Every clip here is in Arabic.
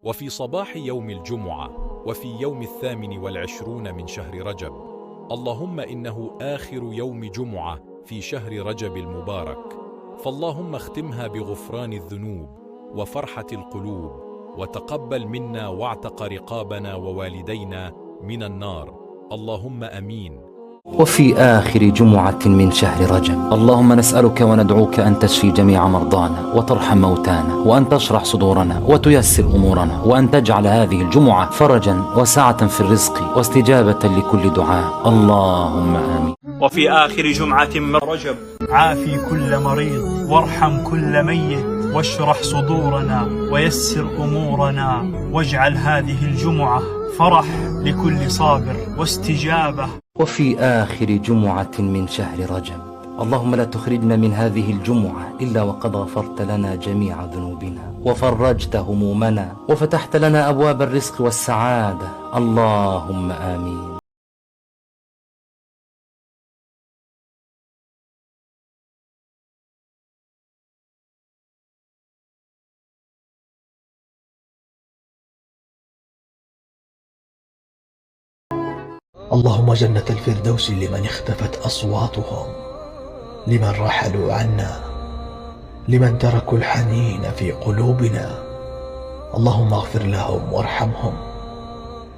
وفي صباح يوم الجمعة وفي يوم 28 من شهر رجب. اللهم إنه آخر يوم جمعة في شهر رجب المبارك، فاللهم اختمها بغفران الذنوب وفرحة القلوب، وتقبل منا واعتق رقابنا ووالدينا من النار، اللهم أمين. وفي آخر جمعة من شهر رجب، اللهم نسألك وندعوك أن تشفي جميع مرضانا وترحم موتانا وأن تشرح صدورنا وتيسر أمورنا، وأن تجعل هذه الجمعة فرجا وسعة في الرزق واستجابة لكل دعاء، اللهم آمين. وفي آخر جمعة من رجب، عافي كل مريض وارحم كل ميت واشرح صدورنا ويسر أمورنا، واجعل هذه الجمعة فرح لكل صابر واستجابة. وفي آخر جمعة من شهر رجب، اللهم لا تخرجنا من هذه الجمعة إلا وقد غفرت لنا جميع ذنوبنا وفرجت همومنا وفتحت لنا أبواب الرزق والسعادة، اللهم آمين. اللهم جنة الفردوس لمن اختفت أصواتهم، لمن رحلوا عنا، لمن تركوا الحنين في قلوبنا، اللهم اغفر لهم وارحمهم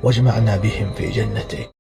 واجمعنا بهم في جنتك.